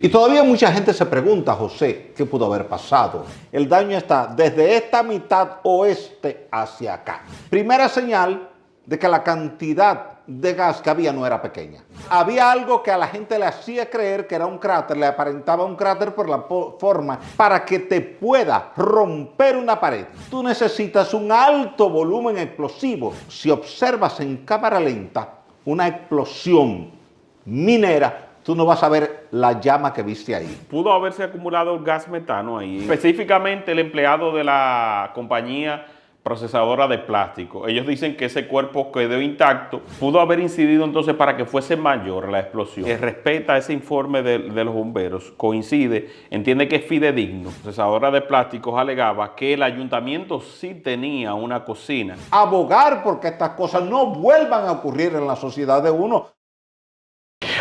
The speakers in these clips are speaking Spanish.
Y todavía mucha gente se pregunta, José, ¿qué pudo haber pasado? El daño está desde esta mitad oeste hacia acá. Primera señal de que la cantidad de gas que había no era pequeña. Había algo que a la gente le hacía creer que era un cráter, le aparentaba un cráter por la forma. Para que te pueda romper una pared, tú necesitas un alto volumen explosivo. Si observas en cámara lenta una explosión minera, tú no vas a ver la llama que viste ahí. Pudo haberse acumulado gas metano ahí. Específicamente el empleado de la compañía procesadora de plástico. Ellos dicen que ese cuerpo quedó intacto. Pudo haber incidido entonces para que fuese mayor la explosión. Que respeta ese informe de los bomberos. Coincide, entiende que es fidedigno. La procesadora de plásticos alegaba que el ayuntamiento sí tenía una cocina. Abogar porque estas cosas no vuelvan a ocurrir en la sociedad de uno.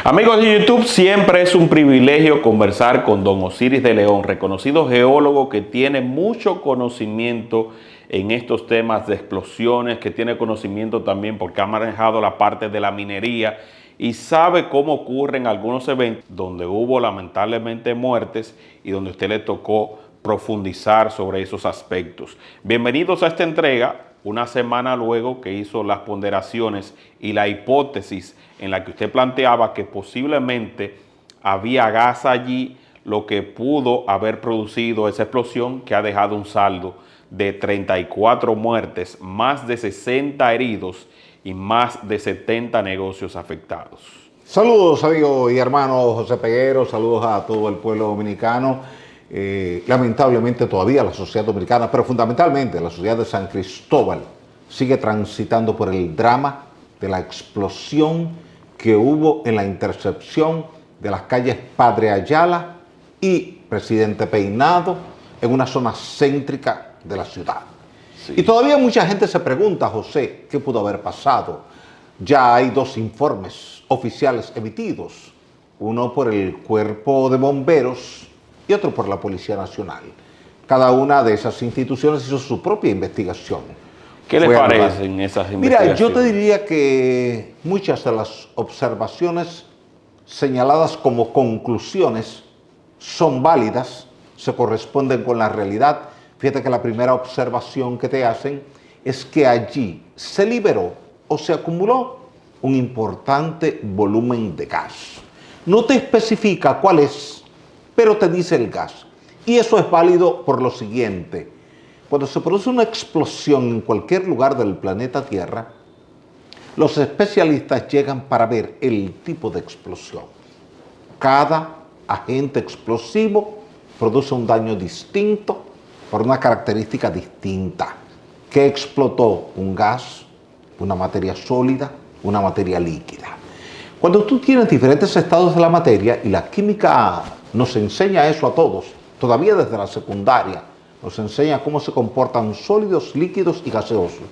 Amigos de YouTube, siempre es un privilegio conversar con don Osiris de León, reconocido geólogo que tiene mucho conocimiento en estos temas de explosiones, que tiene conocimiento también porque ha manejado la parte de la minería y sabe cómo ocurren algunos eventos donde hubo lamentablemente muertes y donde a usted le tocó profundizar sobre esos aspectos. Bienvenidos a esta entrega, una semana luego que hizo las ponderaciones y la hipótesis en la que usted planteaba que posiblemente había gas allí, lo que pudo haber producido esa explosión que ha dejado un saldo de 34 muertes, más de 60 heridos y más de 70 negocios afectados. Saludos, amigo y hermano José Peguero, saludos a todo el pueblo dominicano. Lamentablemente todavía la sociedad dominicana, pero fundamentalmente la sociedad de San Cristóbal, sigue transitando por el drama de la explosión que hubo en la intersección de las calles Padre Ayala y Presidente Peinado en una zona céntrica de la ciudad. Sí. Y todavía mucha gente se pregunta, José, ¿qué pudo haber pasado? Ya hay dos informes oficiales emitidos, uno por el Cuerpo de Bomberos y otro por la Policía Nacional. Cada una de esas instituciones hizo su propia investigación. ¿Qué le parecen esas investigaciones? Mira, yo te diría que muchas de las observaciones señaladas como conclusiones son válidas, se corresponden con la realidad. Fíjate que la primera observación que te hacen es que allí se liberó o se acumuló un importante volumen de gas. No te especifica cuál es, pero te dice el gas. Y eso es válido por lo siguiente. Cuando se produce una explosión en cualquier lugar del planeta Tierra, los especialistas llegan para ver el tipo de explosión. Cada agente explosivo produce un daño distinto por una característica distinta. ¿Qué explotó? Un gas, una materia sólida, una materia líquida. Cuando tú tienes diferentes estados de la materia, y la química nos enseña eso a todos, todavía desde la secundaria, nos enseña cómo se comportan sólidos, líquidos y gaseosos.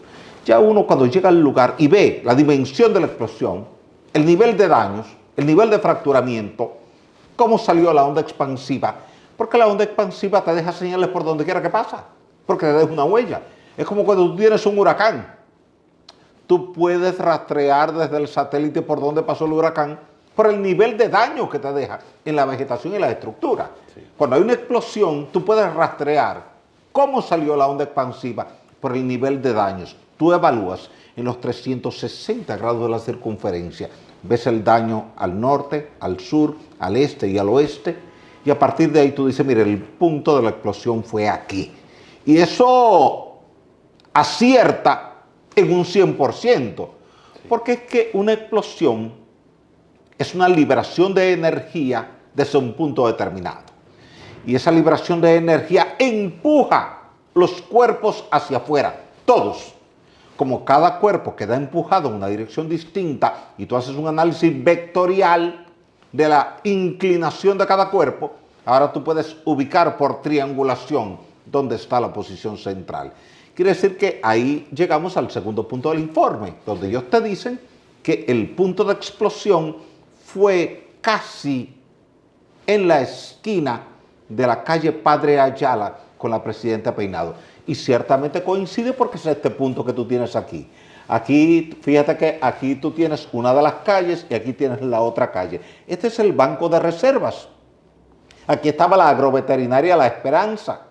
Ya uno cuando llega al lugar y ve la dimensión de la explosión, el nivel de daños, el nivel de fracturamiento, cómo salió la onda expansiva, porque la onda expansiva te deja señales por donde quiera que pasa, porque te deja una huella. Es como cuando tú tienes un huracán. Tú puedes rastrear desde el satélite por dónde pasó el huracán, por el nivel de daño que te deja en la vegetación y la estructura. Sí. Cuando hay una explosión, tú puedes rastrear cómo salió la onda expansiva por el nivel de daños. Tú evalúas en los 360 grados de la circunferencia, ves el daño al norte, al sur, al este y al oeste, y a partir de ahí tú dices, mire, el punto de la explosión fue aquí. Y eso acierta en un 100%, porque es que una explosión es una liberación de energía desde un punto determinado. Y esa liberación de energía empuja los cuerpos hacia afuera, todos. Como cada cuerpo queda empujado en una dirección distinta y tú haces un análisis vectorial de la inclinación de cada cuerpo, ahora tú puedes ubicar por triangulación dónde está la posición central. Quiere decir que ahí llegamos al segundo punto del informe, donde ellos te dicen que el punto de explosión fue casi en la esquina de la calle Padre Ayala con la Presidenta Peinado. Y ciertamente coincide porque es este punto que tú tienes aquí. Aquí, fíjate que aquí tú tienes una de las calles y aquí tienes la otra calle. Este es el banco de reservas Aquí estaba la agroveterinaria La Esperanza.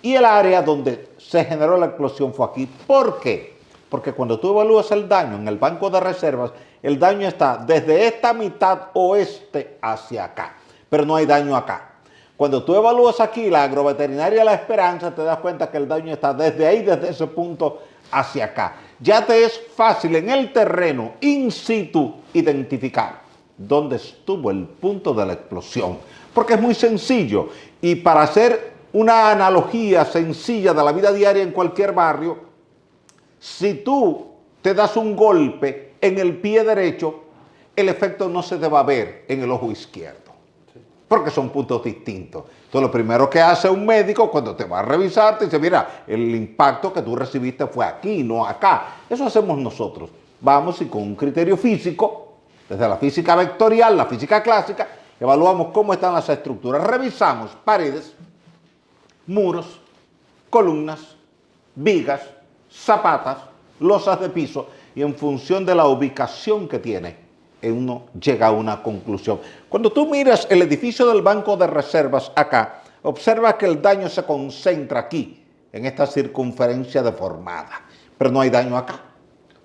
Y el área donde se generó la explosión fue aquí. ¿Por qué? Porque cuando tú evalúas el daño en el banco de reservas, el daño está desde esta mitad oeste hacia acá, pero no hay daño acá. Cuando tú evalúas aquí la agroveterinaria La Esperanza, te das cuenta que el daño está desde ahí, desde ese punto hacia acá. Ya te es fácil en el terreno, in situ, identificar dónde estuvo el punto de la explosión. Porque es muy sencillo. Y para hacer una analogía sencilla de la vida diaria en cualquier barrio, si tú te das un golpe en el pie derecho, el efecto no se te va a ver en el ojo izquierdo, porque son puntos distintos. Entonces, lo primero que hace un médico cuando te va a revisar, te dice, mira, el impacto que tú recibiste fue aquí, no acá. Eso hacemos nosotros. Vamos y con un criterio físico, desde la física vectorial, la física clásica, evaluamos cómo están las estructuras. Revisamos paredes, muros, columnas, vigas, zapatas, losas de piso, y en función de la ubicación que tiene, uno llega a una conclusión. Cuando tú miras el edificio del Banco de Reservas acá, observa que el daño se concentra aquí, en esta circunferencia deformada, pero no hay daño acá.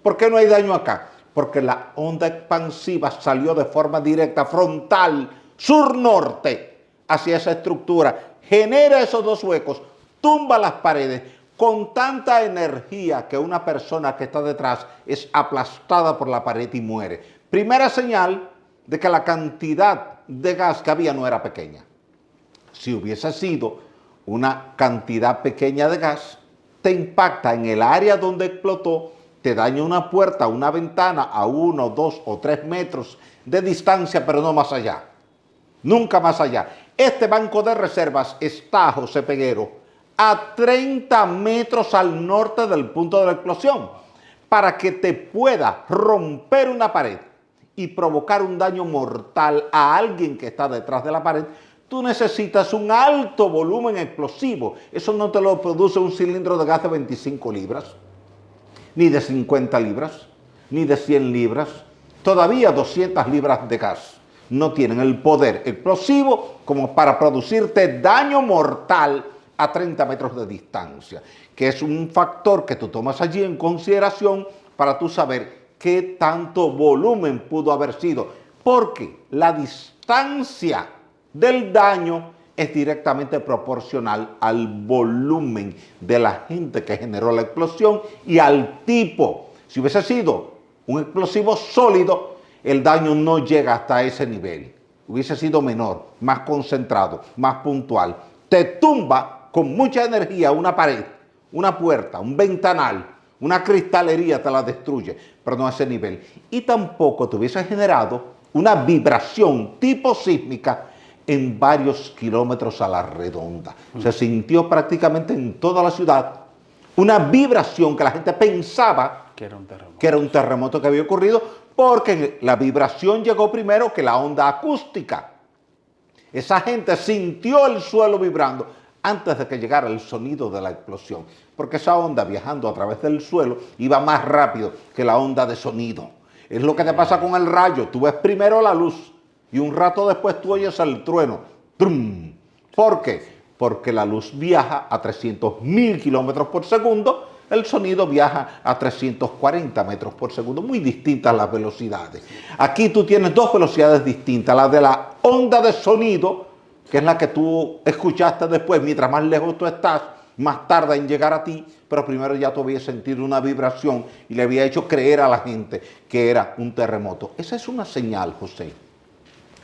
¿Por qué no hay daño acá? Porque la onda expansiva salió de forma directa, frontal, sur-norte, hacia esa estructura, genera esos dos huecos, tumba las paredes, con tanta energía que una persona que está detrás es aplastada por la pared y muere. Primera señal de que la cantidad de gas que había no era pequeña. Si hubiese sido una cantidad pequeña de gas, te impacta en el área donde explotó, te daña una puerta, una ventana a 1, 2 o 3 metros de distancia, pero no más allá. Nunca más allá. Este banco de reservas está, José Peguero, a 30 metros al norte del punto de la explosión. Para que te pueda romper una pared y provocar un daño mortal a alguien que está detrás de la pared, tú necesitas un alto volumen explosivo. Eso no te lo produce un cilindro de gas de 25 libras, ni de 50 libras, ni de 100 libras. Todavía 200 libras de gas no tienen el poder explosivo como para producirte daño mortal a 30 metros de distancia, que es un factor que tú tomas allí en consideración para tú saber qué tanto volumen pudo haber sido, porque la distancia del daño es directamente proporcional al volumen de la gente que generó la explosión y al tipo. Si hubiese sido un explosivo sólido, el daño no llega hasta ese nivel. Hubiese sido menor, más concentrado, más puntual. Te tumba con mucha energía una pared, una puerta, un ventanal, una cristalería, te la destruye, pero no a ese nivel. Y tampoco te hubiese generado una vibración tipo sísmica en varios kilómetros a la redonda. Se sintió prácticamente en toda la ciudad una vibración que la gente pensaba que era un terremoto que había ocurrido, porque la vibración llegó primero que la onda acústica. Esa gente sintió el suelo vibrando antes de que llegara el sonido de la explosión, porque esa onda viajando a través del suelo iba más rápido que la onda de sonido. Es lo que te pasa con el rayo, tú ves primero la luz y un rato después tú oyes el trueno. ¡Trum! ¿Por qué? Porque la luz viaja a 300.000 kilómetros por segundo, el sonido viaja a 340 metros por segundo, muy distintas las velocidades. Aquí tú tienes dos velocidades distintas, la de la onda de sonido, que es la que tú escuchaste después. Mientras más lejos tú estás, más tarda en llegar a ti, pero primero ya tú habías sentido una vibración y le había hecho creer a la gente que era un terremoto. Esa es una señal, José,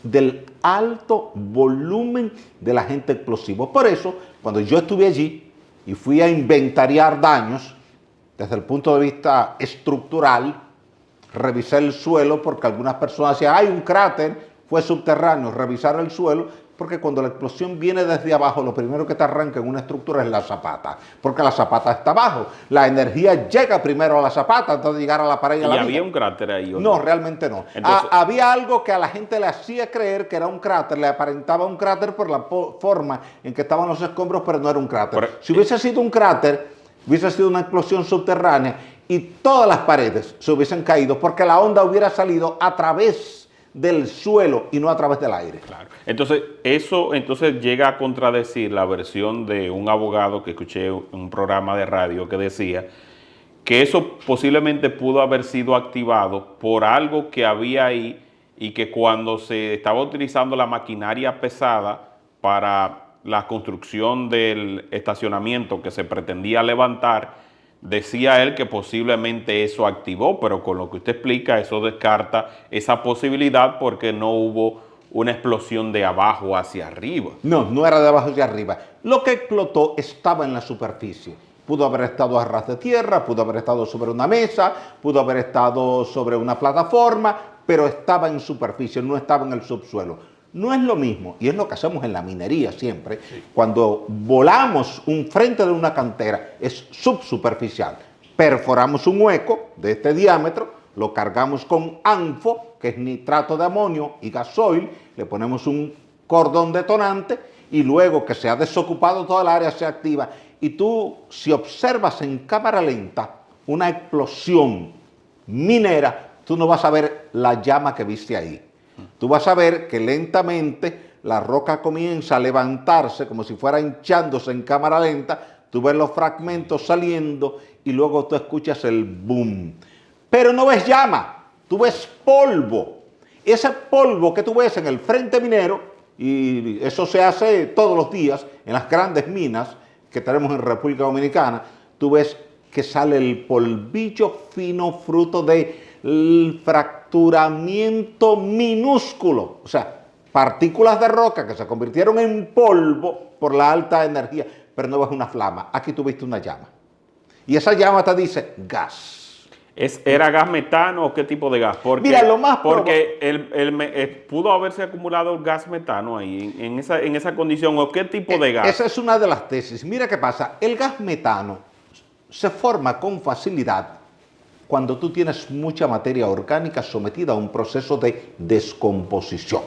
del alto volumen del agente explosivo. Por eso, cuando yo estuve allí y fui a inventariar daños desde el punto de vista estructural, revisé el suelo porque algunas personas decían, hay un cráter, fue subterráneo. Revisar el suelo, porque cuando la explosión viene desde abajo, lo primero que te arranca en una estructura es la zapata, porque la zapata está abajo. La energía llega primero a la zapata antes de llegar a la pared y a la viga. ¿Y había un cráter ahí? No, realmente no. Entonces, había algo que a la gente le hacía creer que era un cráter, le aparentaba un cráter por la forma en que estaban los escombros, pero no era un cráter. Si hubiese sido un cráter, hubiese sido una explosión subterránea y todas las paredes se hubiesen caído porque la onda hubiera salido a través del suelo y no a través del aire. Claro. Entonces, eso llega a contradecir la versión de un abogado que escuché en un programa de radio que decía que eso posiblemente pudo haber sido activado por algo que había ahí y que cuando se estaba utilizando la maquinaria pesada para la construcción del estacionamiento que se pretendía levantar, decía él que posiblemente eso activó, pero con lo que usted explica, eso descarta esa posibilidad porque no hubo una explosión de abajo hacia arriba. No, no era de abajo hacia arriba. Lo que explotó estaba en la superficie. Pudo haber estado a ras de tierra, pudo haber estado sobre una mesa, pudo haber estado sobre una plataforma, pero estaba en superficie, no estaba en el subsuelo. No es lo mismo, y es lo que hacemos en la minería siempre, sí. Cuando volamos un frente de una cantera, es subsuperficial. Perforamos un hueco de este diámetro, lo cargamos con ANFO, que es nitrato de amonio y gasoil, le ponemos un cordón detonante y luego que se ha desocupado toda el área se activa. Y tú, si observas en cámara lenta una explosión minera, tú no vas a ver la llama que viste ahí. Tú vas a ver que lentamente la roca comienza a levantarse como si fuera hinchándose en cámara lenta, tú ves los fragmentos saliendo y luego tú escuchas el boom. Pero no ves llama, tú ves polvo. Ese polvo que tú ves en el frente minero, y eso se hace todos los días en las grandes minas que tenemos en República Dominicana, tú ves que sale el polvillo fino fruto del fracturamiento minúsculo, o sea, partículas de roca que se convirtieron en polvo por la alta energía, pero no ves una flama. Aquí tú viste una llama. Y esa llama te dice gas. ¿Era gas metano o qué tipo de gas? Porque, mira, lo más porque pudo haberse acumulado el gas metano ahí, en esa condición, o qué tipo de gas. Esa es una de las tesis. Mira qué pasa, el gas metano se forma con facilidad cuando tú tienes mucha materia orgánica sometida a un proceso de descomposición.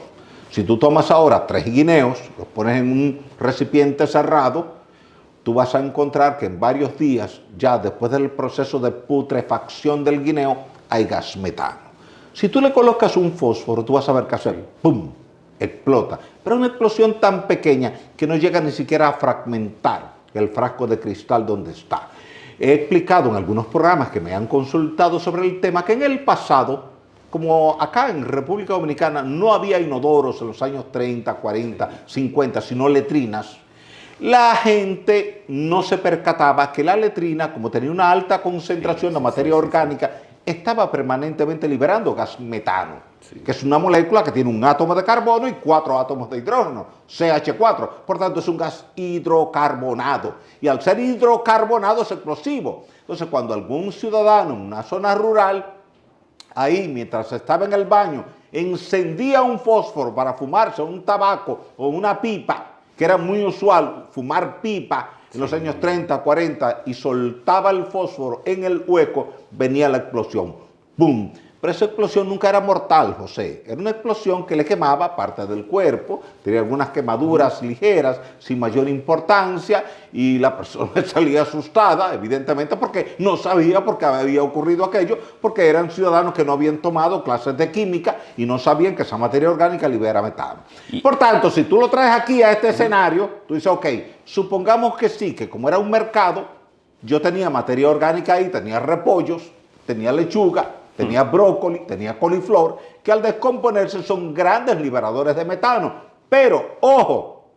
Si tú tomas ahora 3 guineos, los pones en un recipiente cerrado, tú vas a encontrar que en varios días, ya después del proceso de putrefacción del guineo, hay gas metano. Si tú le colocas un fósforo, tú vas a ver que hace ¡pum! Explota. Pero una explosión tan pequeña que no llega ni siquiera a fragmentar el frasco de cristal donde está. He explicado en algunos programas que me han consultado sobre el tema que en el pasado, como acá en República Dominicana no había inodoros en los años 30, 40, 50, sino letrinas, la gente no se percataba que la letrina, como tenía una alta concentración de materia orgánica, estaba permanentemente liberando gas metano, que es una molécula que tiene un átomo de carbono y 4 átomos de hidrógeno, CH4. Por tanto, es un gas hidrocarbonado. Y al ser hidrocarbonado es explosivo. Entonces, cuando algún ciudadano en una zona rural, ahí mientras estaba en el baño, encendía un fósforo para fumarse un tabaco o una pipa, que era muy usual fumar pipa en los años 30, 40, y soltaba el fósforo en el hueco, venía la explosión. ¡Bum! Pero esa explosión nunca era mortal, José. Era una explosión que le quemaba parte del cuerpo, tenía algunas quemaduras ligeras, sin mayor importancia, y la persona salía asustada, evidentemente, porque no sabía por qué había ocurrido aquello, porque eran ciudadanos que no habían tomado clases de química y no sabían que esa materia orgánica libera metano. Por tanto, si tú lo traes aquí a este escenario, tú dices, ok, supongamos que sí, que como era un mercado, yo tenía materia orgánica ahí, tenía repollos, tenía lechuga, tenía brócoli, tenía coliflor, que al descomponerse son grandes liberadores de metano. Pero, ojo,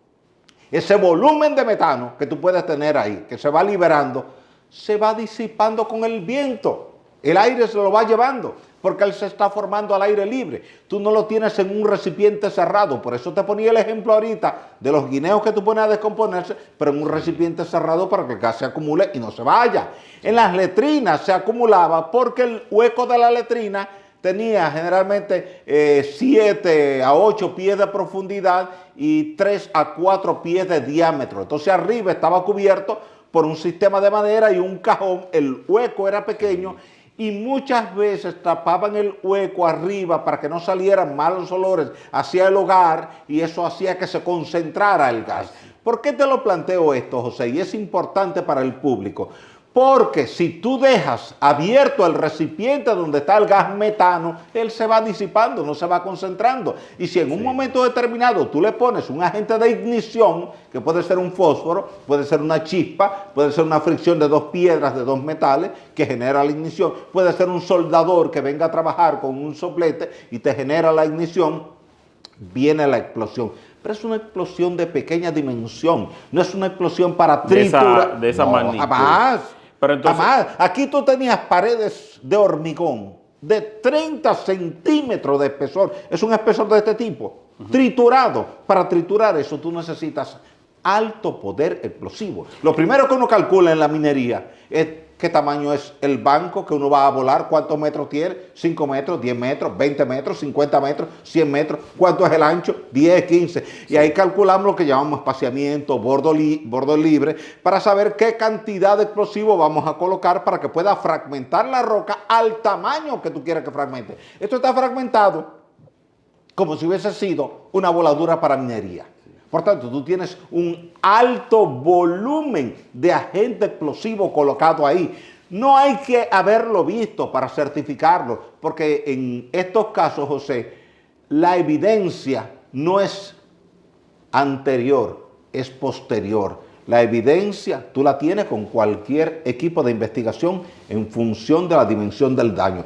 ese volumen de metano que tú puedes tener ahí, que se va liberando, se va disipando con el viento. El aire se lo va llevando, porque él se está formando al aire libre. Tú no lo tienes en un recipiente cerrado. Por eso te ponía el ejemplo ahorita de los guineos que tú pones a descomponerse, pero en un recipiente cerrado para que el gas se acumule y no se vaya. En las letrinas se acumulaba porque el hueco de la letrina tenía generalmente 7 a 8 pies de profundidad y 3 a 4 pies de diámetro. Entonces arriba estaba cubierto por un sistema de madera y un cajón. El hueco era pequeño y muchas veces tapaban el hueco arriba para que no salieran malos olores hacia el hogar y eso hacía que se concentrara el gas. ¿Por qué te lo planteo esto, José? Y es importante para el público. Porque si tú dejas abierto el recipiente donde está el gas metano, él se va disipando, no se va concentrando. Y si en un momento determinado tú le pones un agente de ignición, que puede ser un fósforo, puede ser una chispa, puede ser una fricción de dos piedras, de dos metales, que genera la ignición, puede ser un soldador que venga a trabajar con un soplete y te genera la ignición, viene la explosión. Pero es una explosión de pequeña dimensión, no es una explosión para triturar. De esa magnitud. Jamás. Pero entonces, jamás. Aquí tú tenías paredes de hormigón de 30 centímetros de espesor. Es un espesor de este tipo, triturado. Para triturar eso tú necesitas alto poder explosivo. Lo primero que uno calcula en la minería es qué tamaño es el banco que uno va a volar, cuántos metros tiene, 5 metros, 10 metros, 20 metros, 50 metros, 100 metros, cuánto es el ancho, 10, 15. Y ahí calculamos lo que llamamos espaciamiento, bordo libre, para saber qué cantidad de explosivo vamos a colocar para que pueda fragmentar la roca al tamaño que tú quieras que fragmente. Esto está fragmentado como si hubiese sido una voladura para minería. Por tanto, tú tienes un alto volumen de agente explosivo colocado ahí. No hay que haberlo visto para certificarlo, porque en estos casos, José, la evidencia no es anterior, es posterior. La evidencia tú la tienes con cualquier equipo de investigación en función de la dimensión del daño.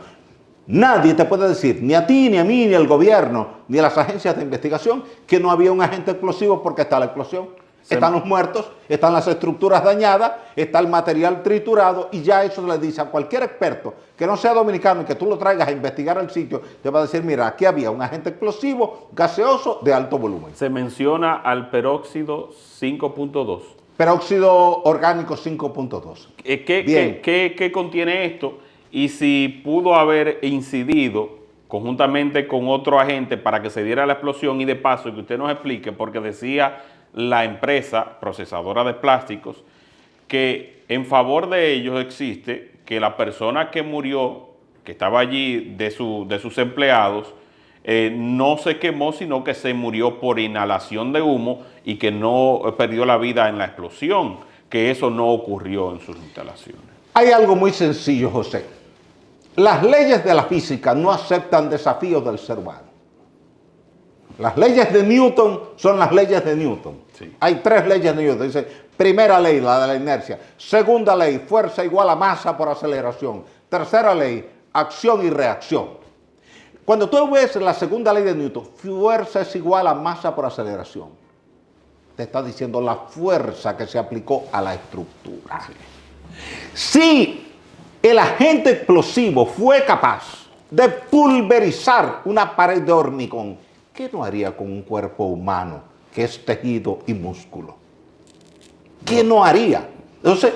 Nadie te puede decir, ni a ti, ni a mí, ni al gobierno, ni a las agencias de investigación, que no había un agente explosivo porque está la explosión. Están los muertos, están las estructuras dañadas, está el material triturado y ya eso le dice a cualquier experto que no sea dominicano y que tú lo traigas a investigar el sitio, te va a decir, mira, aquí había un agente explosivo gaseoso de alto volumen. se menciona al peróxido 5.2. Peróxido orgánico 5.2. ¿Qué contiene esto? Y si pudo haber incidido conjuntamente con otro agente para que se diera la explosión, y de paso que usted nos explique, porque decía la empresa procesadora de plásticos que en favor de ellos existe que la persona que murió, que estaba allí de sus empleados, no se quemó, sino que se murió por inhalación de humo y que no perdió la vida en la explosión, que eso no ocurrió en sus instalaciones. Hay algo muy sencillo, José. Las leyes de la física no aceptan desafíos del ser humano. Las leyes de Newton son las leyes de Newton. Sí. Hay 3 leyes de Newton. Dice, primera ley, la de la inercia. Segunda ley, fuerza igual a masa por aceleración. Tercera ley, acción y reacción. Cuando tú ves la segunda ley de Newton, fuerza es igual a masa por aceleración. Te está diciendo la fuerza que se aplicó a la estructura. Sí. Si el agente explosivo fue capaz de pulverizar una pared de hormigón, ¿qué no haría con un cuerpo humano que es tejido y músculo? ¿Qué no haría? Entonces,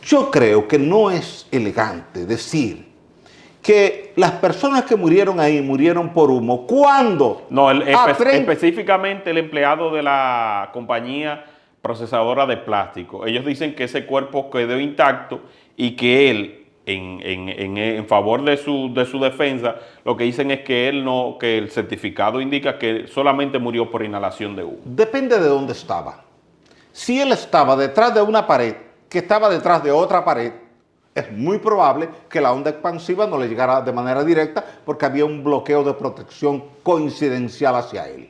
yo creo que no es elegante decir que las personas que murieron ahí murieron por humo. ¿Cuándo? No, específicamente el empleado de la compañía procesadora de plástico. Ellos dicen que ese cuerpo quedó intacto y que él, en favor de su defensa, lo que dicen es que que el certificado indica que solamente murió por inhalación de humo. Depende de dónde estaba. Si él estaba detrás de una pared que estaba detrás de otra pared, es muy probable que la onda expansiva no le llegara de manera directa porque había un bloqueo de protección coincidencial hacia él.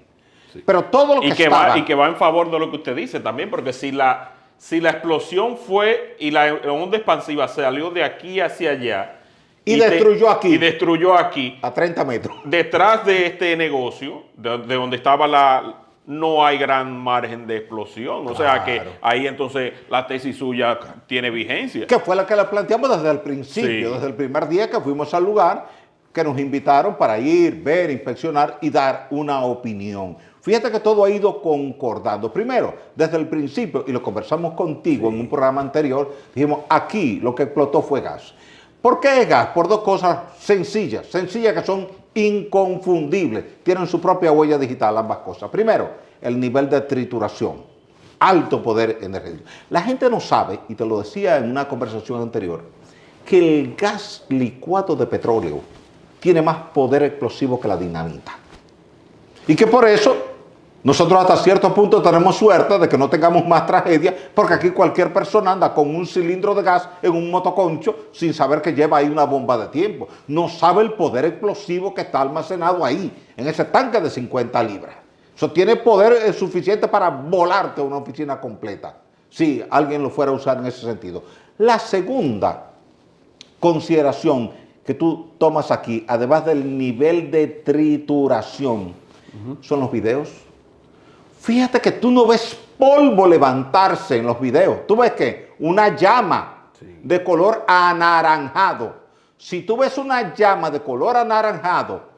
Sí. Pero todo lo que estaba... Y que va en favor de lo que usted dice también, porque si la explosión fue y la onda expansiva salió de aquí hacia allá... Y destruyó aquí. Y destruyó aquí. A 30 metros. Detrás de este negocio, de donde estaba no hay gran margen de explosión. O sea que ahí entonces la tesis suya tiene vigencia. Que fue la que la planteamos desde el principio, sí. Desde el primer día que fuimos al lugar, que nos invitaron para ir, ver, inspeccionar y dar una opinión. Fíjate que todo ha ido concordando. Primero, desde el principio, y lo conversamos contigo en un programa anterior, dijimos, aquí lo que explotó fue gas. ¿Por qué es gas? Por 2 cosas sencillas que son inconfundibles. Tienen su propia huella digital ambas cosas. Primero, el nivel de trituración. Alto poder energético. La gente no sabe, y te lo decía en una conversación anterior, que el gas licuado de petróleo tiene más poder explosivo que la dinamita. Y que por eso Nosotros hasta cierto punto tenemos suerte de que no tengamos más tragedia, porque aquí cualquier persona anda con un cilindro de gas en un motoconcho sin saber que lleva ahí una bomba de tiempo. No sabe el poder explosivo que está almacenado ahí, en ese tanque de 50 libras. Eso tiene poder suficiente para volarte una oficina completa, si alguien lo fuera a usar en ese sentido. La segunda consideración que tú tomas aquí, además del nivel de trituración, son los videos. Fíjate que tú no ves polvo levantarse en los videos. Tú ves que una llama de color anaranjado. Si tú ves una llama de color anaranjado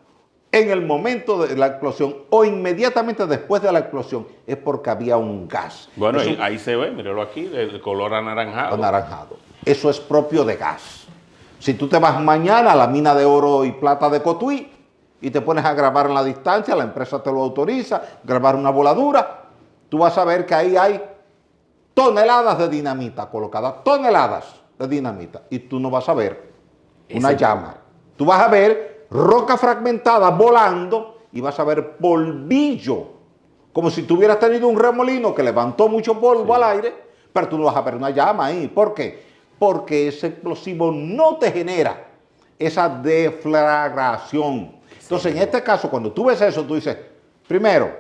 en el momento de la explosión o inmediatamente después de la explosión, es porque había un gas. Bueno, ahí se ve, míralo aquí, de color anaranjado. Anaranjado. Eso es propio de gas. Si tú te vas mañana a la mina de oro y plata de Cotuí, y te pones a grabar en la distancia, la empresa te lo autoriza, grabar una voladura, tú vas a ver que ahí hay toneladas de dinamita colocadas, toneladas de dinamita, y tú no vas a ver una llama. Tú vas a ver roca fragmentada volando y vas a ver polvillo, como si tú hubieras tenido un remolino que levantó mucho polvo al aire, pero tú no vas a ver una llama ahí. ¿Por qué? Porque ese explosivo no te genera esa deflagración. Entonces, en este caso, cuando tú ves eso, tú dices, primero,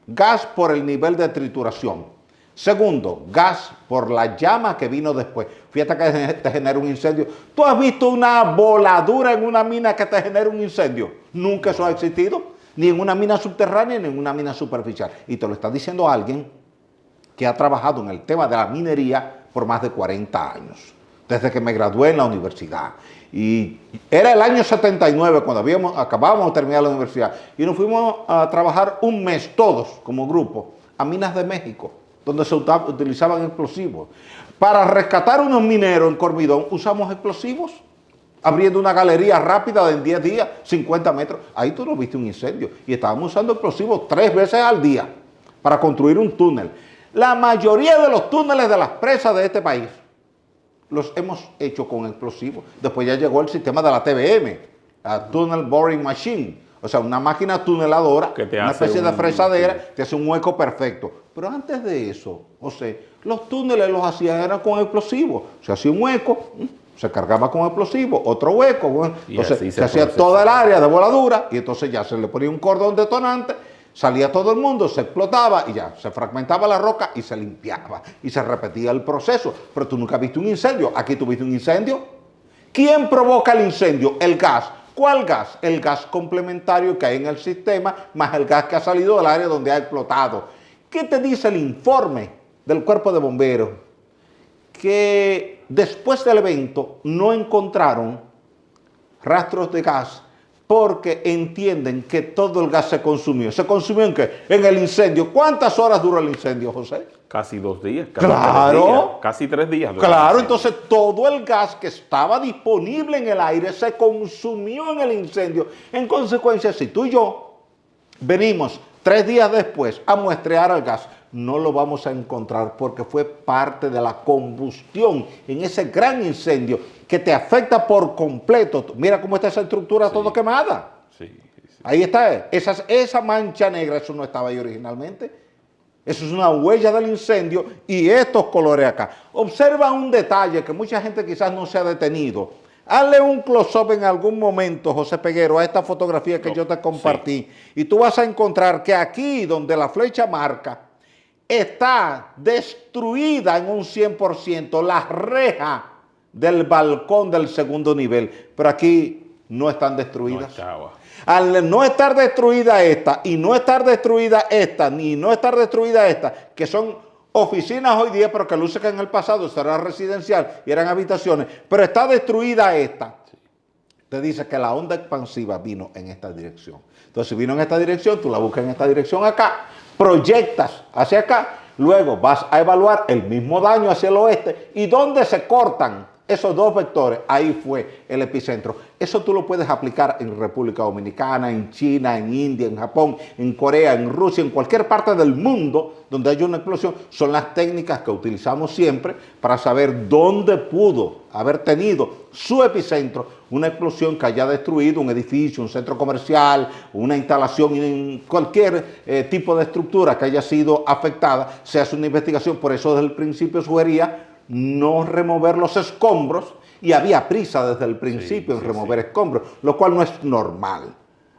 gas por el nivel de trituración. Segundo, gas por la llama que vino después. Fíjate que te genera un incendio. ¿Tú has visto una voladura en una mina que te genera un incendio? Nunca eso ha existido, ni en una mina subterránea, ni en una mina superficial. Y te lo está diciendo alguien que ha trabajado en el tema de la minería por más de 40 años, desde que me gradué en la universidad. Y era el año 79 cuando acabábamos de terminar la universidad y nos fuimos a trabajar un mes todos como grupo a Minas de México, donde se utilizaban explosivos. Para rescatar unos mineros en Cormidón usamos explosivos, abriendo una galería rápida de en 10 días, 50 metros. Ahí tú no viste un incendio y estábamos usando explosivos 3 veces al día para construir un túnel. La mayoría de los túneles de las presas de este país los hemos hecho con explosivos. Después ya llegó el sistema de la TBM, la Tunnel Boring Machine, o sea, una máquina tuneladora, una especie de fresadera que hace un hueco perfecto. Pero antes de eso, José, los túneles los hacían eran con explosivos. Se hacía un hueco, se cargaba con explosivos, otro hueco, bueno, entonces se hacía toda el área de voladura y entonces ya se le ponía un cordón detonante, salía todo el mundo, se explotaba y ya, se fragmentaba la roca y se limpiaba. Y se repetía el proceso. Pero tú nunca viste un incendio. Aquí tuviste un incendio. ¿Quién provoca el incendio? El gas. ¿Cuál gas? El gas complementario que hay en el sistema, más el gas que ha salido del área donde ha explotado. ¿Qué te dice el informe del Cuerpo de Bomberos? Que después del evento no encontraron rastros de gas, porque entienden que todo el gas se consumió. ¿Se consumió en qué? En el incendio. ¿Cuántas horas duró el incendio, José? Casi 2 días. Claro. Casi 3 días. Claro, entonces todo el gas que estaba disponible en el aire se consumió en el incendio. En consecuencia, si tú y yo venimos 3 días después a muestrear el gas, no lo vamos a encontrar porque fue parte de la combustión en ese gran incendio que te afecta por completo. Mira cómo está esa estructura toda quemada. Sí. Ahí está. Esa mancha negra, eso no estaba ahí originalmente. Eso es una huella del incendio y estos colores acá. Observa un detalle que mucha gente quizás no se ha detenido. Hazle un close-up en algún momento, José Peguero, a esta fotografía que yo te compartí. Y tú vas a encontrar que aquí, donde la flecha marca, está destruida en un 100% la reja del balcón del segundo nivel. Pero aquí no están destruidas. No estaba. Al no estar destruida esta, y no estar destruida esta, ni no estar destruida esta, que son oficinas hoy día, pero que luce que en el pasado esto era residencial y eran habitaciones, pero está destruida esta. Te dice que la onda expansiva vino en esta dirección. Entonces, si vino en esta dirección, tú la buscas en esta dirección acá, proyectas hacia acá, luego vas a evaluar el mismo daño hacia el oeste y dónde se cortan Esos dos vectores, ahí fue el epicentro. Eso tú lo puedes aplicar en República Dominicana, en China, en India, en Japón, en Corea, en Rusia, en cualquier parte del mundo donde haya una explosión. Son las técnicas que utilizamos siempre para saber dónde pudo haber tenido su epicentro una explosión que haya destruido un edificio, un centro comercial, una instalación, en cualquier tipo de estructura que haya sido afectada. Se hace una investigación, por eso desde el principio sugería no remover los escombros, y había prisa desde el principio en remover escombros, lo cual no es normal.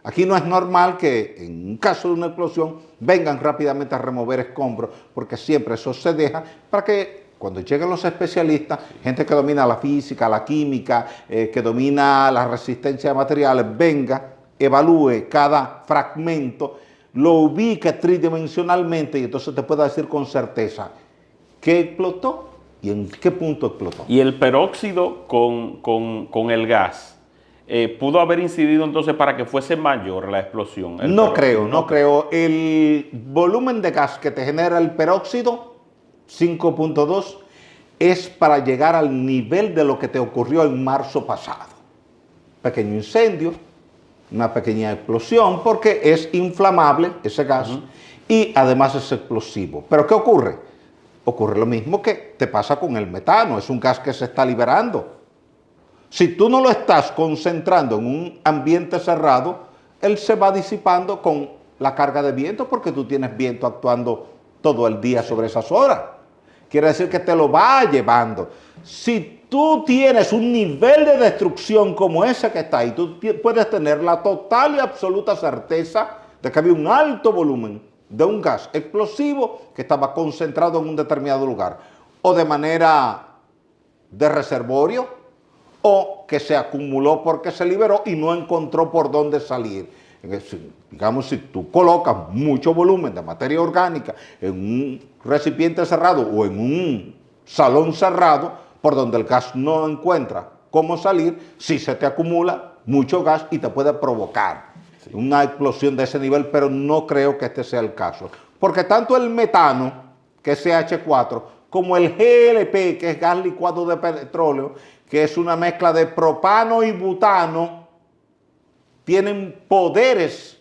Aquí no es normal que en un caso de una explosión vengan rápidamente a remover escombros, porque siempre eso se deja para que cuando lleguen los especialistas, gente que domina la física, la química, que domina la resistencia de materiales, venga, evalúe cada fragmento, lo ubique tridimensionalmente y entonces te pueda decir con certeza qué explotó y en qué punto explotó. Y el peróxido con el gas, ¿pudo haber incidido entonces para que fuese mayor la explosión? No creo. El volumen de gas que te genera el peróxido, 5.2, es para llegar al nivel de lo que te ocurrió en marzo pasado. Pequeño incendio, una pequeña explosión, porque es inflamable ese gas y además es explosivo. ¿Pero qué ocurre? Ocurre lo mismo que te pasa con el metano, es un gas que se está liberando. Si tú no lo estás concentrando en un ambiente cerrado, él se va disipando con la carga de viento, porque tú tienes viento actuando todo el día sobre esas horas. Quiere decir que te lo va llevando. Si tú tienes un nivel de destrucción como ese que está ahí, tú puedes tener la total y absoluta certeza de que había un alto volumen de un gas explosivo que estaba concentrado en un determinado lugar, o de manera de reservorio, o que se acumuló porque se liberó y no encontró por dónde salir. Digamos, si tú colocas mucho volumen de materia orgánica en un recipiente cerrado o en un salón cerrado, por donde el gas no encuentra cómo salir, sí se te acumula mucho gas y te puede provocar una explosión de ese nivel, pero no creo que este sea el caso. Porque tanto el metano, que es CH4, como el GLP, que es gas licuado de petróleo, que es una mezcla de propano y butano, tienen poderes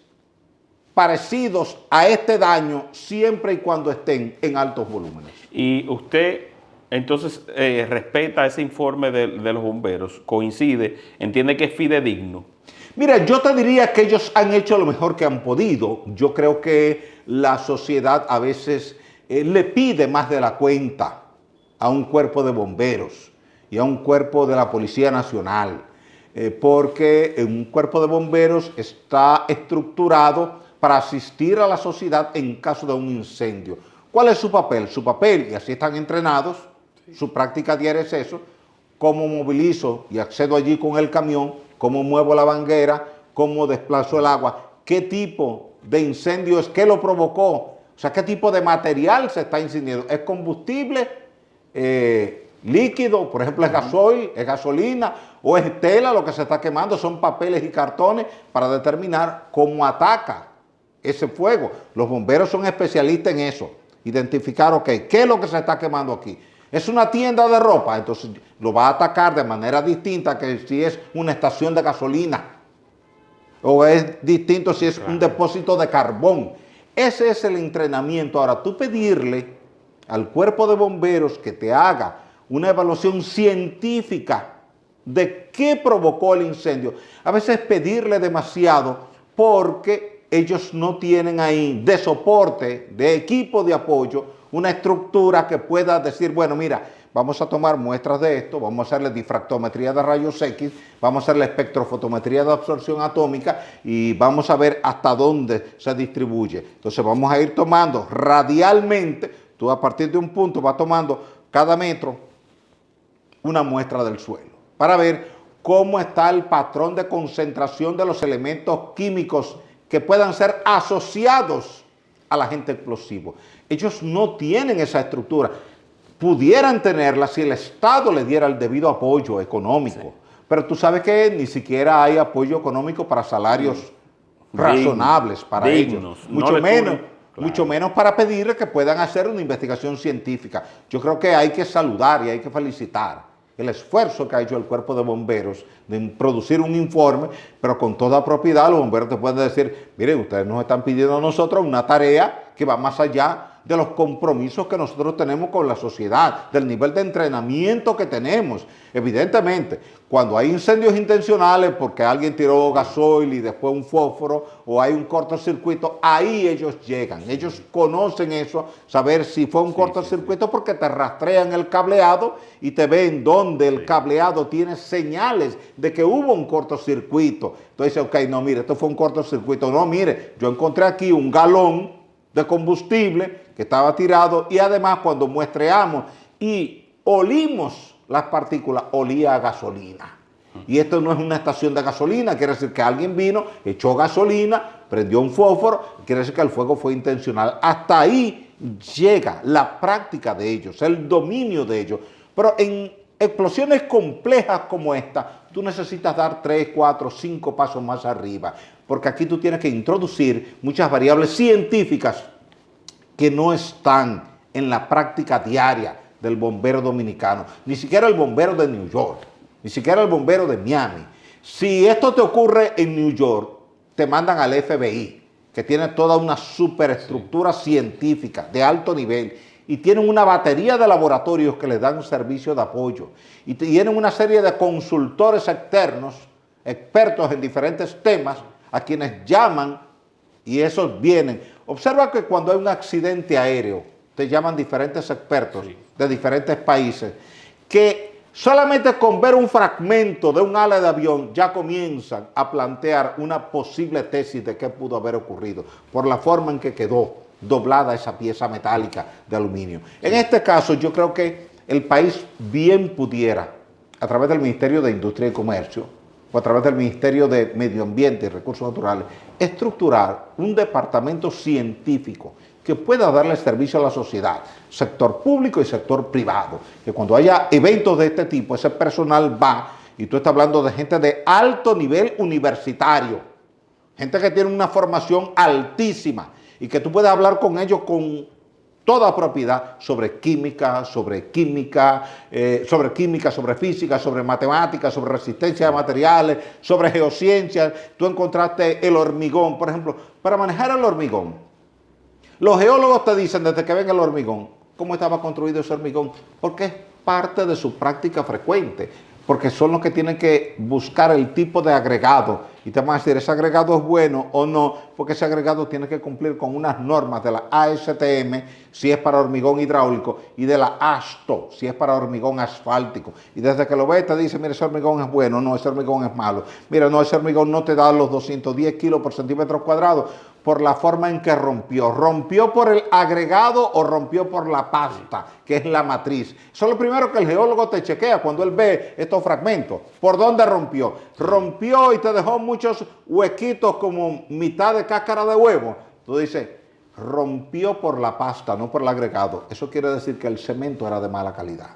parecidos a este daño siempre y cuando estén en altos volúmenes. Y usted entonces respeta ese informe de los bomberos, coincide, entiende que es fidedigno. Mira, yo te diría que ellos han hecho lo mejor que han podido. Yo creo que la sociedad a veces le pide más de la cuenta a un cuerpo de bomberos y a un cuerpo de la Policía Nacional, porque un cuerpo de bomberos está estructurado para asistir a la sociedad en caso de un incendio. ¿Cuál es su papel? Su papel, y así están entrenados, su práctica diaria es eso: cómo movilizo y accedo allí con el camión, cómo muevo la manguera, cómo desplazo el agua, qué tipo de incendio es, qué lo provocó, o sea, qué tipo de material se está incendiando. ¿Es combustible líquido, por ejemplo, es gasoil, es gasolina, o es tela lo que se está quemando? Son papeles y cartones para determinar cómo ataca ese fuego. Los bomberos son especialistas en eso, identificar, ok, ¿qué es lo que se está quemando aquí? Es una tienda de ropa, entonces lo va a atacar de manera distinta que si es una estación de gasolina, o es distinto si es un depósito de carbón. Ese es el entrenamiento. Ahora, tú pedirle al cuerpo de bomberos que te haga una evaluación científica de qué provocó el incendio, a veces pedirle demasiado, porque ellos no tienen ahí de soporte, de equipo de apoyo, una estructura que pueda decir, bueno, mira, vamos a tomar muestras de esto, vamos a hacerle difractometría de rayos X, vamos a hacerle espectrofotometría de absorción atómica y vamos a ver hasta dónde se distribuye. Entonces vamos a ir tomando radialmente, tú a partir de un punto vas tomando cada metro una muestra del suelo para ver cómo está el patrón de concentración de los elementos químicos que puedan ser asociados al agente explosivo. Ellos no tienen esa estructura. Pudieran tenerla si el Estado les diera el debido apoyo económico. Pero tú sabes que ni siquiera hay apoyo económico para salarios razonables para ellos. Mucho menos para pedirles que puedan hacer una investigación científica. Yo creo que hay que saludar y hay que felicitar el esfuerzo que ha hecho el cuerpo de bomberos de producir un informe, pero con toda propiedad los bomberos te pueden decir, miren, ustedes nos están pidiendo a nosotros una tarea que va más allá de los compromisos que nosotros tenemos con la sociedad, del nivel de entrenamiento que tenemos. Evidentemente, cuando hay incendios intencionales porque alguien tiró gasoil y después un fósforo o hay un cortocircuito, ahí ellos llegan, ellos conocen eso, saber si fue un cortocircuito porque te rastrean el cableado y te ven donde el cableado tiene señales de que hubo un cortocircuito. Entonces, ok, no, mire, esto fue un cortocircuito. No, mire, yo encontré aquí un galón de combustible que estaba tirado y además cuando muestreamos y olimos las partículas, olía a gasolina. Y esto no es una estación de gasolina, quiere decir que alguien vino, echó gasolina, prendió un fósforo, quiere decir que el fuego fue intencional. Hasta ahí llega la práctica de ellos, el dominio de ellos. Pero en explosiones complejas como esta, tú necesitas dar 3, 4, 5 pasos más arriba, porque aquí tú tienes que introducir muchas variables científicas que no están en la práctica diaria del bombero dominicano, ni siquiera el bombero de New York, ni siquiera el bombero de Miami. Si esto te ocurre en New York, te mandan al FBI, que tiene toda una superestructura científica de alto nivel, y tienen una batería de laboratorios que les dan un servicio de apoyo, y tienen una serie de consultores externos, expertos en diferentes temas, a quienes llaman y esos vienen. Observa que cuando hay un accidente aéreo, te llaman diferentes expertos de diferentes países, que solamente con ver un fragmento de un ala de avión ya comienzan a plantear una posible tesis de qué pudo haber ocurrido, por la forma en que quedó doblada esa pieza metálica de aluminio. En este caso, yo creo que el país bien pudiera, a través del Ministerio de Industria y Comercio, o a través del Ministerio de Medio Ambiente y Recursos Naturales, estructurar un departamento científico que pueda darle servicio a la sociedad, sector público y sector privado, que cuando haya eventos de este tipo, ese personal va, y tú estás hablando de gente de alto nivel universitario, gente que tiene una formación altísima, y que tú puedes hablar con ellos con toda propiedad sobre química, sobre física, sobre matemáticas, sobre resistencia de materiales, sobre geociencias. Tú encontraste el hormigón, por ejemplo, para manejar el hormigón. Los geólogos te dicen desde que ven el hormigón, cómo estaba construido ese hormigón, porque es parte de su práctica frecuente, porque son los que tienen que buscar el tipo de agregado y te van a decir, ¿ese agregado es bueno o no? Porque ese agregado tiene que cumplir con unas normas de la ASTM, si es para hormigón hidráulico, y de la ASTO, si es para hormigón asfáltico. Y desde que lo ves te dice, mira, ese hormigón es bueno, no, ese hormigón es malo. Mira, no, ese hormigón no te da los 210 kilos por centímetro cuadrado por la forma en que rompió. ¿Rompió por el agregado o rompió por la pasta, que es la matriz? Eso es lo primero que el geólogo te chequea cuando él ve estos fragmentos. ¿Por dónde rompió? Rompió y te dejó muchos huequitos como mitad de cáscara de huevo. Tú dices, rompió por la pasta, no por el agregado. Eso quiere decir que el cemento era de mala calidad.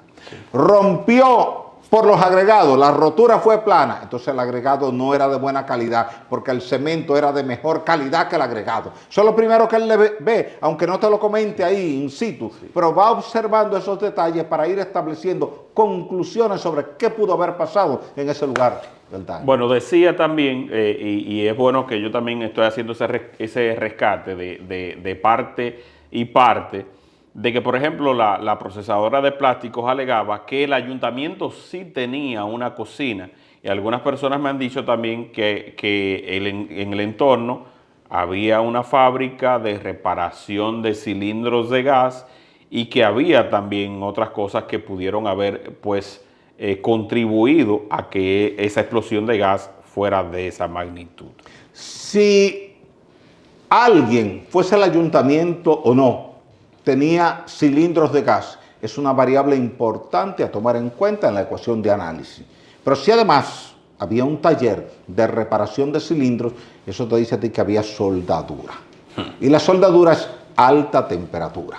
Rompió por los agregados, la rotura fue plana, entonces el agregado no era de buena calidad, porque el cemento era de mejor calidad que el agregado. Eso es lo primero que él le ve, aunque no te lo comente ahí in situ, pero va observando esos detalles para ir estableciendo conclusiones sobre qué pudo haber pasado en ese lugar del daño. Bueno, decía también, y es bueno que yo también estoy haciendo ese rescate de parte y parte, de que, por ejemplo, la procesadora de plásticos alegaba que el ayuntamiento sí tenía una cocina, y algunas personas me han dicho también que en el entorno había una fábrica de reparación de cilindros de gas y que había también otras cosas que pudieron haber contribuido a que esa explosión de gas fuera de esa magnitud. Si alguien, fuese el ayuntamiento o no, tenía cilindros de gas, es una variable importante a tomar en cuenta en la ecuación de análisis. Pero si además había un taller de reparación de cilindros, eso te dice a ti que había soldadura. Y la soldadura es alta temperatura.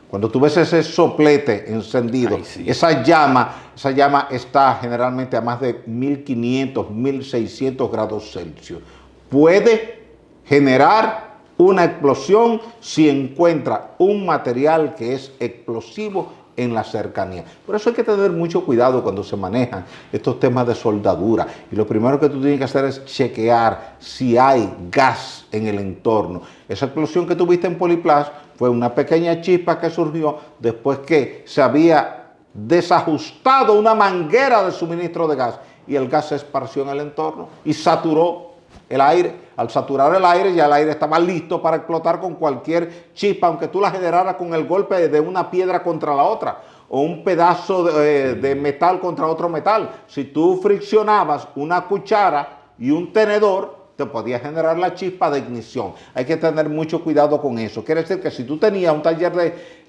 Cuando tú ves ese soplete encendido, esa llama está generalmente a más de 1500, 1600 grados Celsius. Puede generar una explosión si encuentra un material que es explosivo en la cercanía. Por eso hay que tener mucho cuidado cuando se manejan estos temas de soldadura. Y lo primero que tú tienes que hacer es chequear si hay gas en el entorno. Esa explosión que tuviste en Poliplas fue una pequeña chispa que surgió después que se había desajustado una manguera de suministro de gas y el gas se esparció en el entorno y saturó el aire. Al saturar el aire, ya el aire estaba listo para explotar con cualquier chispa, aunque tú la generaras con el golpe de una piedra contra la otra o un pedazo de metal contra otro metal. Si tú friccionabas una cuchara y un tenedor, te podía generar la chispa de ignición. Hay que tener mucho cuidado con eso. Quiere decir que si tú tenías un taller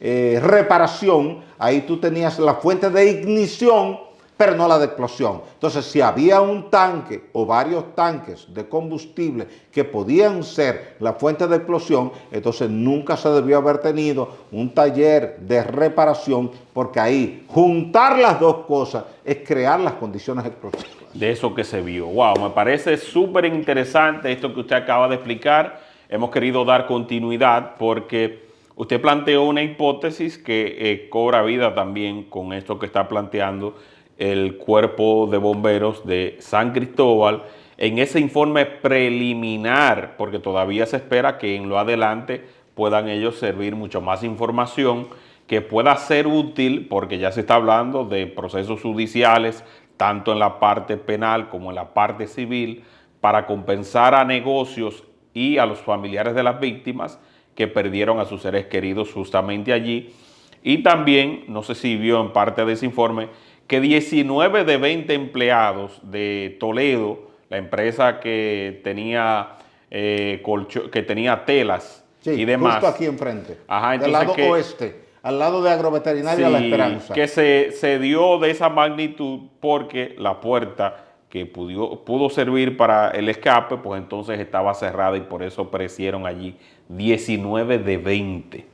de reparación, ahí tú tenías la fuente de ignición, pero no la de explosión. Entonces, si había un tanque o varios tanques de combustible que podían ser la fuente de explosión, entonces nunca se debió haber tenido un taller de reparación, porque ahí juntar las dos cosas es crear las condiciones explosivas. De eso que se vio. Wow, me parece súper interesante esto que usted acaba de explicar. Hemos querido dar continuidad porque usted planteó una hipótesis que cobra vida también con esto que está planteando el Cuerpo de Bomberos de San Cristóbal en ese informe preliminar, porque todavía se espera que en lo adelante puedan ellos servir mucho más información que pueda ser útil, porque ya se está hablando de procesos judiciales, tanto en la parte penal como en la parte civil, para compensar a negocios y a los familiares de las víctimas que perdieron a sus seres queridos justamente allí. Y también, no sé si vio en parte de ese informe, que 19 de 20 empleados de Toledo, la empresa que tenía, que tenía telas y demás. Justo aquí enfrente, Ajá, del lado oeste, al lado de Agroveterinaria sí, La Esperanza. Que se dio de esa magnitud porque la puerta que pudo servir para el escape, pues entonces estaba cerrada y por eso perecieron allí 19 de 20.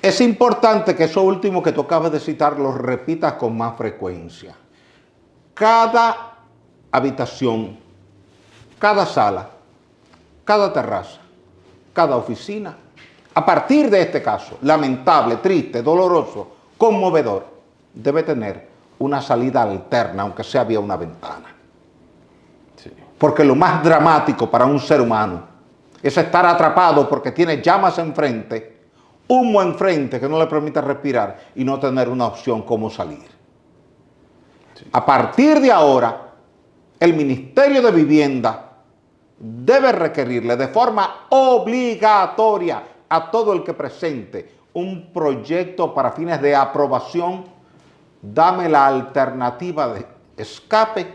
Es importante que eso último que tú acabas de citar lo repitas con más frecuencia. Cada habitación, cada sala, cada terraza, cada oficina, a partir de este caso, lamentable, triste, doloroso, conmovedor, debe tener una salida alterna, aunque sea vía una ventana. Sí. Porque lo más dramático para un ser humano es estar atrapado porque tiene llamas enfrente, humo enfrente que no le permite respirar y no tener una opción cómo salir. Sí. A partir de ahora, el Ministerio de Vivienda debe requerirle de forma obligatoria a todo el que presente un proyecto para fines de aprobación, dame la alternativa de escape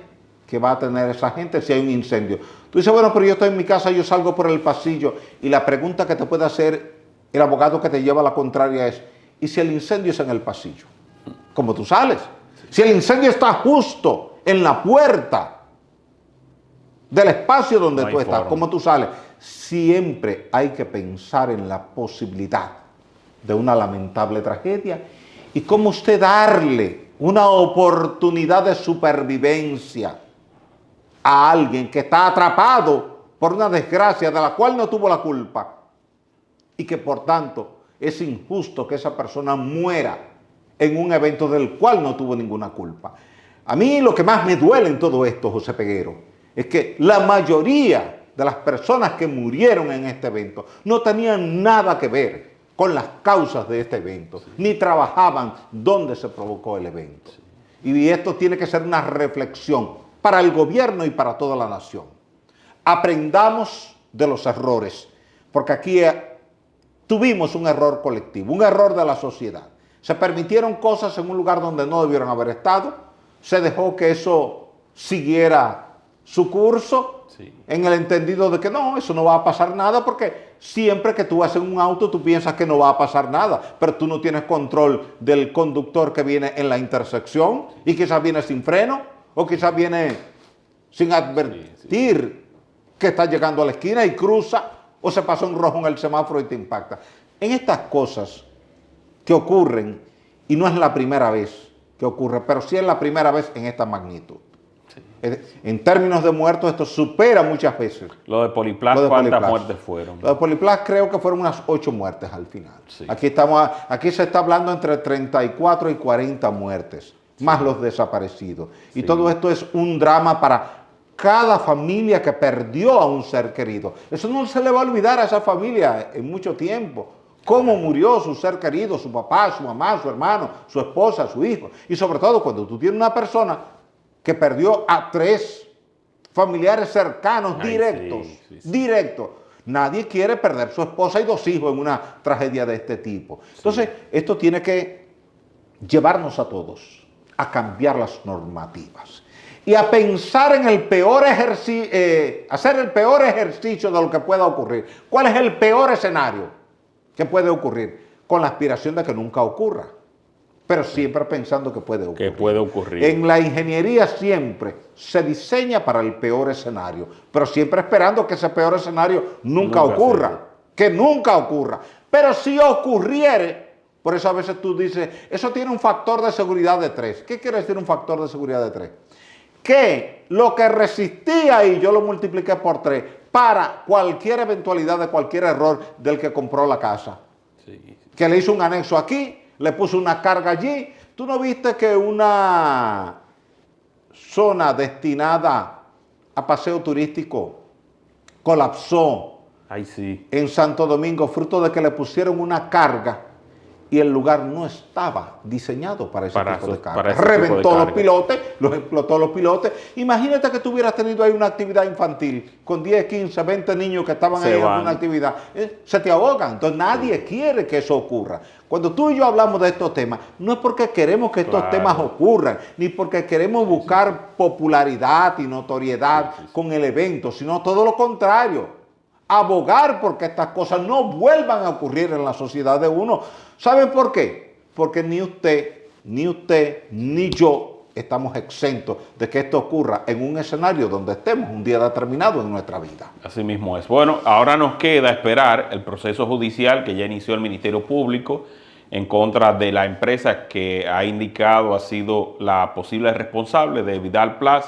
que va a tener esa gente si hay un incendio. Tú dices, bueno, pero yo estoy en mi casa, yo salgo por el pasillo, y la pregunta que te puede hacer el abogado que te lleva a la contraria es, ¿y si el incendio es en el pasillo? ¿Cómo tú sales? Si el incendio está justo en la puerta del espacio donde tú estás, ¿cómo tú sales? Siempre hay que pensar en la posibilidad de una lamentable tragedia y cómo usted darle una oportunidad de supervivencia a alguien que está atrapado por una desgracia de la cual no tuvo la culpa y que por tanto es injusto que esa persona muera en un evento del cual no tuvo ninguna culpa. A mí lo que más me duele en todo esto, José Peguero, es que la mayoría de las personas que murieron en este evento no tenían nada que ver con las causas de este evento, ni trabajaban donde se provocó el evento. Y esto tiene que ser una reflexión para el gobierno y para toda la nación. Aprendamos de los errores, porque aquí tuvimos un error colectivo, un error de la sociedad. Se permitieron cosas en un lugar donde no debieron haber estado, se dejó que eso siguiera su curso, sí, en el entendido de que no, eso no va a pasar nada, porque siempre que tú vas en un auto tú piensas que no va a pasar nada, pero tú no tienes control del conductor que viene en la intersección y quizás viene sin freno o quizás viene sin advertir que está llegando a la esquina y cruza o se pasó en rojo en el semáforo y te impacta. En estas cosas que ocurren, y no es la primera vez que ocurre, pero sí es la primera vez en esta magnitud. En términos de muertos, esto supera muchas veces. Lo de Poliplas, ¿cuántas muertes fueron? Lo de Poliplas creo que fueron unas 8 muertes al final. Sí. Aquí se está hablando entre 34 y 40 muertes, más los desaparecidos. Y todo esto es un drama para cada familia que perdió a un ser querido. Eso no se le va a olvidar a esa familia en mucho tiempo. Cómo murió su ser querido, su papá, su mamá, su hermano, su esposa, su hijo. Y sobre todo cuando tú tienes una persona que perdió a 3 familiares cercanos, directos. Nadie quiere perder su esposa y 2 hijos en una tragedia de este tipo. Entonces, esto tiene que llevarnos a todos a cambiar las normativas y a pensar en el peor ejercicio, hacer el peor ejercicio de lo que pueda ocurrir. ¿Cuál es el peor escenario que puede ocurrir? Con la aspiración de que nunca ocurra, pero siempre pensando que puede ocurrir. Que puede ocurrir. En la ingeniería siempre se diseña para el peor escenario, pero siempre esperando que ese peor escenario nunca ocurra, que nunca ocurra. Pero si ocurriere, por eso a veces tú dices, eso tiene un factor de seguridad de 3. ¿Qué quiere decir un factor de seguridad de 3? Que lo que resistía ahí yo lo multipliqué por 3 para cualquier eventualidad de cualquier error del que compró la casa. Sí. Que le hizo un anexo aquí, le puso una carga allí. ¿Tú no viste que una zona destinada a paseo turístico colapsó en Santo Domingo, fruto de que le pusieron una carga y el lugar no estaba diseñado para ese tipo de carga? Reventó los pilotes, los explotó los pilotes. Imagínate que tú hubieras tenido ahí una actividad infantil con 10, 15, 20 niños que estaban ahí en una actividad. Se te ahogan. Entonces nadie quiere que eso ocurra. Cuando tú y yo hablamos de estos temas, no es porque queremos que estos temas ocurran, ni porque queremos buscar popularidad y notoriedad con el evento, sino todo lo contrario. Abogar porque estas cosas no vuelvan a ocurrir en la sociedad de uno. ¿Saben por qué? Porque ni usted, ni yo estamos exentos de que esto ocurra en un escenario donde estemos un día determinado en nuestra vida. Así mismo es. Bueno, ahora nos queda esperar el proceso judicial que ya inició el Ministerio Público en contra de la empresa que ha indicado ha sido la posible responsable de Vidal Plus.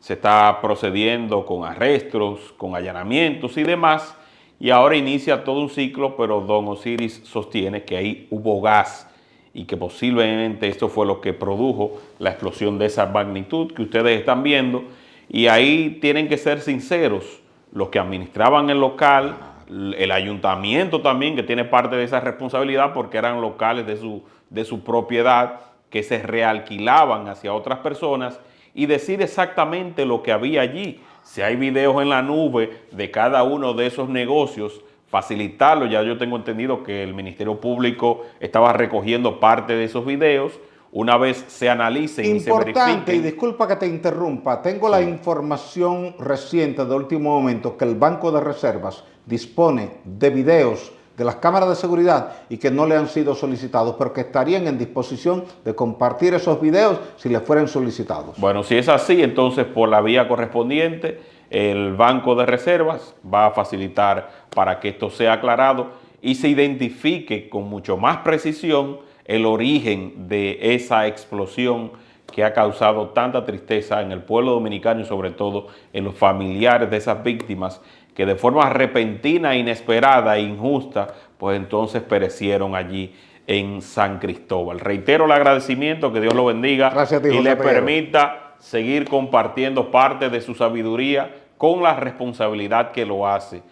Se está procediendo con arrestos, con allanamientos y demás, y ahora inicia todo un ciclo, pero don Osiris sostiene que ahí hubo gas y que posiblemente esto fue lo que produjo la explosión de esa magnitud que ustedes están viendo, y ahí tienen que ser sinceros los que administraban el local, el ayuntamiento también, que tiene parte de esa responsabilidad porque eran locales de su propiedad que se realquilaban hacia otras personas, y decir exactamente lo que había allí. Si hay videos en la nube de cada uno de esos negocios, facilitarlo. Ya yo tengo entendido que el Ministerio Público estaba recogiendo parte de esos videos. Una vez se analicen y se verifiquen. Importante, y disculpa que te interrumpa, tengo la información reciente de último momento que el Banco de Reservas dispone de videos de las cámaras de seguridad y que no le han sido solicitados, pero que estarían en disposición de compartir esos videos si les fueran solicitados. Bueno, si es así, entonces por la vía correspondiente, el Banco de Reservas va a facilitar para que esto sea aclarado y se identifique con mucho más precisión el origen de esa explosión que ha causado tanta tristeza en el pueblo dominicano y sobre todo en los familiares de esas víctimas que de forma repentina, inesperada e injusta, pues entonces perecieron allí en San Cristóbal. Reitero el agradecimiento, que Dios lo bendiga. Gracias a ti, y José le Pedro. Permita seguir compartiendo parte de su sabiduría con la responsabilidad que lo hace.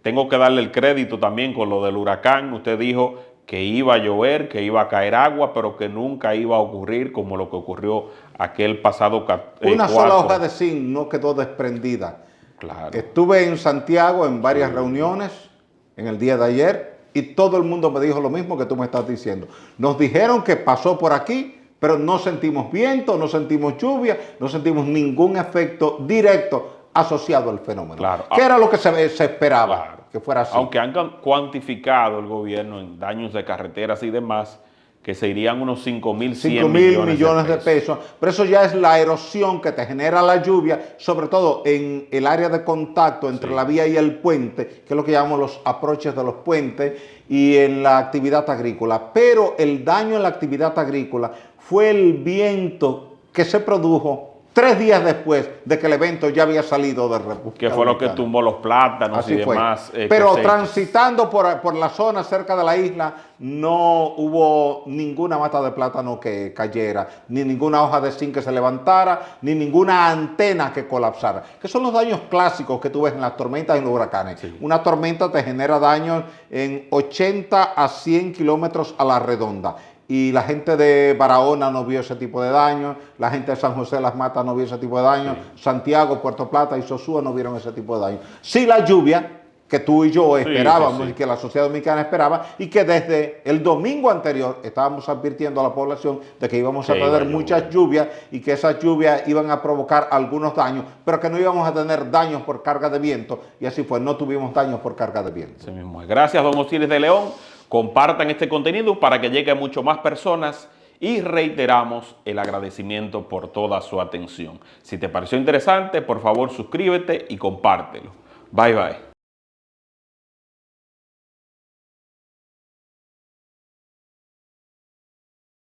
Tengo que darle el crédito también con lo del huracán. Usted dijo que iba a llover, que iba a caer agua, pero que nunca iba a ocurrir como lo que ocurrió aquel pasado Una sola hoja de zinc no quedó desprendida. Claro. Estuve en Santiago en varias reuniones en el día de ayer y todo el mundo me dijo lo mismo que tú me estás diciendo. Nos dijeron que pasó por aquí, pero no sentimos viento, no sentimos lluvia, no sentimos ningún efecto directo asociado al fenómeno. Claro. ¿Qué era lo que se esperaba? Claro. Que fuera así. Aunque han cuantificado el gobierno en daños de carreteras y demás, que se irían unos 5.100 millones de pesos. Pero eso ya es la erosión que te genera la lluvia, sobre todo en el área de contacto entre la vía y el puente, que es lo que llamamos los aproches de los puentes, y en la actividad agrícola. Pero el daño en la actividad agrícola fue el viento que se produjo 3 días después de que el evento ya había salido de República Que fue lo que Dominicana. tumbó los plátanos Así y fue. demás. Pero cosechas. transitando por la zona cerca de la isla, no hubo ninguna mata de plátano que cayera, ni ninguna hoja de zinc que se levantara, ni ninguna antena que colapsara. Que son los daños clásicos que tú ves en las tormentas y en los huracanes. Sí. Una tormenta te genera daños en 80 a 100 kilómetros a la redonda. Y la gente de Barahona no vio ese tipo de daño, la gente de San José de las Matas no vio ese tipo de daño, Santiago, Puerto Plata y Sosúa no vieron ese tipo de daño. Sí, la lluvia que tú y yo esperábamos sí. y que la sociedad dominicana esperaba, y que desde el domingo anterior estábamos advirtiendo a la población de que íbamos a tener muchas lluvias y que esas lluvias iban a provocar algunos daños, pero que no íbamos a tener daños por carga de viento, y así fue, no tuvimos daños por carga de viento. Así mismo es. Gracias, don Osiris de León. Compartan este contenido para que llegue a mucho más personas y reiteramos el agradecimiento por toda su atención. Si te pareció interesante, por favor suscríbete y compártelo. Bye bye.